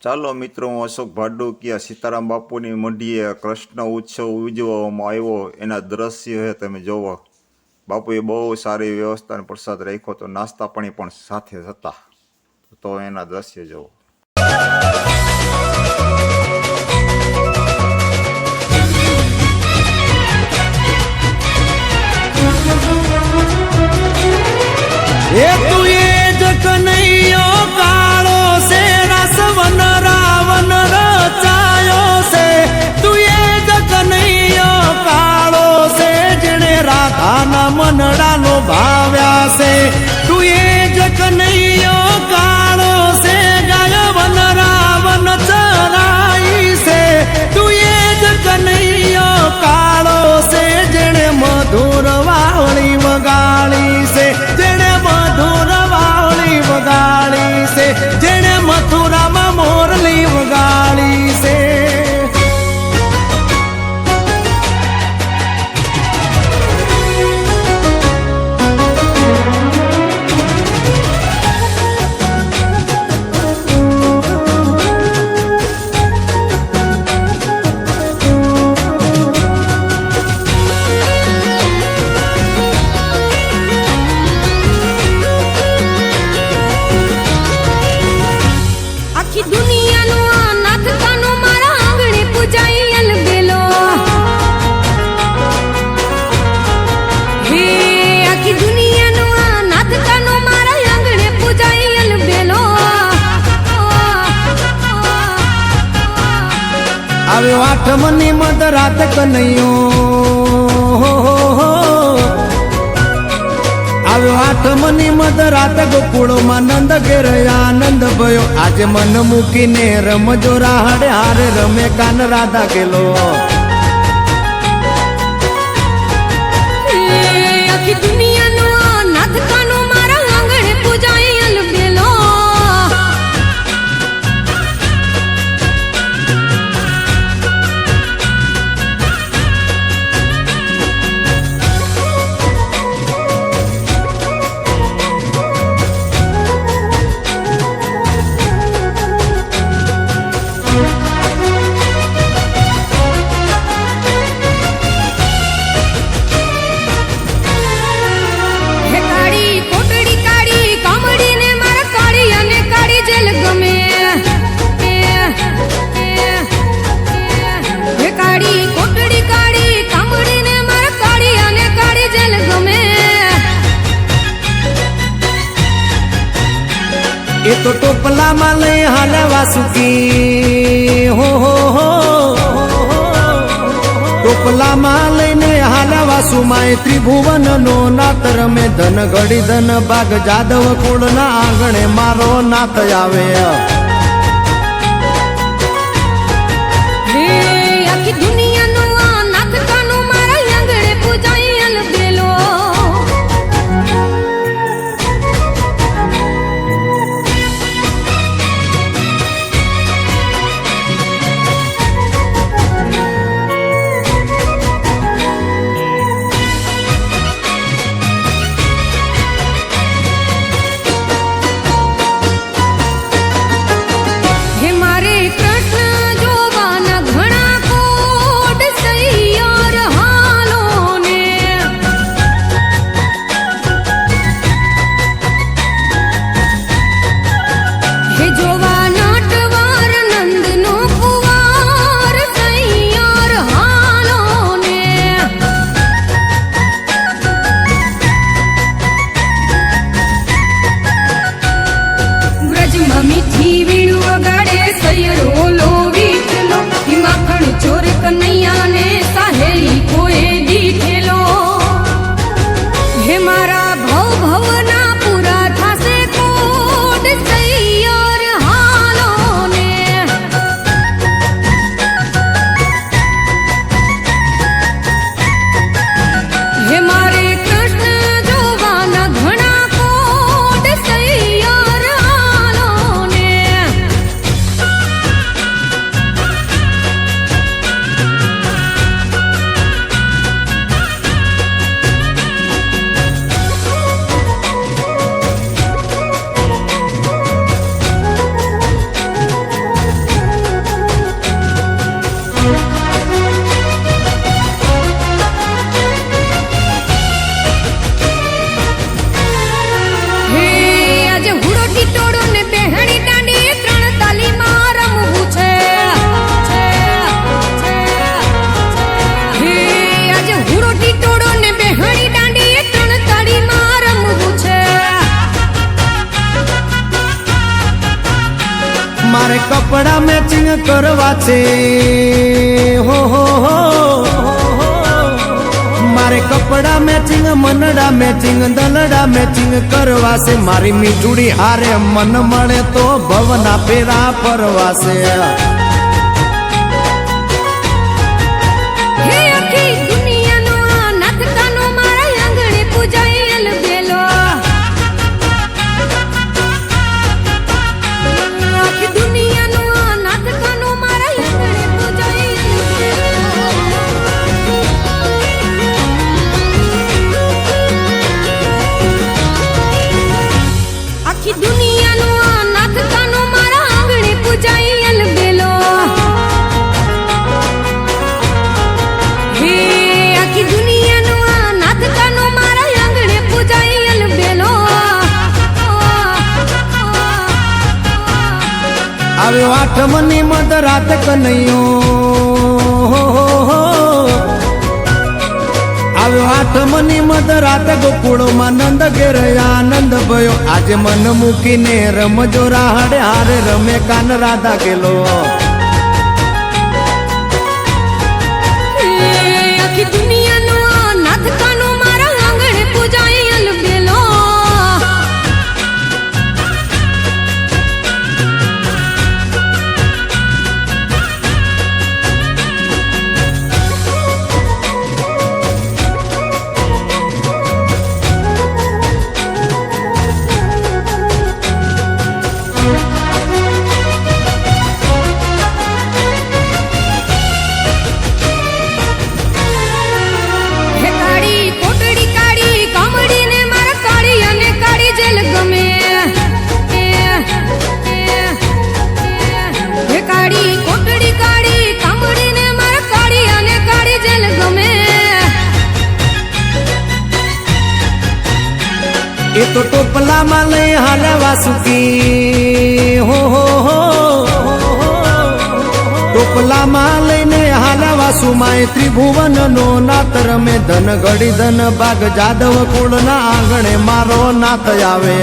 ચાલો મિત્રો, હું અશોક ભાડુકિયા સીતારામ બાપુની મઢીએ કૃષ્ણ ઉત્સવ ઉજવવામાં આવ્યો એના દ્રશ્ય તમે જોવો. બાપુએ બહુ સારી વ્યવસ્થા અને પ્રસાદ રાખ્યો તો નાસ્તા પાણી પણ સાથે હતા. તો એના દ્રશ્ય જોવો. मनडालो भाव्या से तू ये जग नहीं कालो से गाय वन रावण चराई से तू ये जग नहीं कालो से जेने मधुर वावली वगाड़ी से जेने मधुर वावली वगाड़ी से जेने मथुरा में मोरली वगाड़ी से આવ્યો આઠમની મધરાત કનૈયો આવ્યો આઠમની મધરાત ગોકુળમાં નંદ ઘેર આનંદ ભયો આજે મન મૂકીને રમજો રાહડે હારે રમે કાન રાધા ગેલો આખી દુનિયાનો નાથ કાનો મારા આંગણે પૂજાય અલબેલો એ તો ટોપલામાં લઈ હાલે વાસુકી હો ટોપલામાં લઈને હાલે વાસુમાં ત્રિભુવન નો નાથ રમે ધન ઘડી ધન ભાગ જાદવ કુળના આંગણે મારો નાથ આવે આખી દુનિયાનો નાથ કાનો મારા આંગણે પૂજાય અલબેલો મારે કપડા મેચિંગ કરવા છે હો હો હો મારે કપડા મેચિંગ મનડા મેચિંગ દલડા મેચિંગ કરવા છે મારી મીઠુડી હારે મન મળે તો ભવના ફેરા ફરવા છે હે આખી દુનિયાનો નાથ કાનો મારા આંગણે પૂજાયેલ બેલો આખી દુનિયાનો નાથ કાનો મારા આંગણે પૂજાયેલ આખી દુનિયાનો નાથ કાનો મારા આંગણે પૂજાયેલ બેલો હે આખી દુનિયાનો નાથ કાનો મારા આંગણે પૂજાયેલ બેલો આવ્યો આઠમની મધ રાત કનૈયો હો હો હો આવ્યો આઠમની મધ રાત ગોકુળમાં નંદ ઘેર આનંદ ભયો આજે મન મૂકીને રમજો રાહડે હારે રમે કાન રાધા ગેલો હે આખી દુનિયાનો નાથ કાનો મારા આંગણે પૂજાયેલ બેલો હે કાળી કોટડી કાળી કામડીને મારા કાળી અને કાળી જેલ ગમે હે કાળી કોટડી કાળી કામડીને મારા કાળી અને કાળી જેલ ગમે એ તો ટોપલામાં લઈ હાલે વાસુકી હો હો હો ટોપલામાં લઈને હાલે વાસુમાં ત્રિભુવન નો નાથ રમે ધન ઘડી ધન ભાગ જાદવ કુળના આંગણે મારો નાથ આવે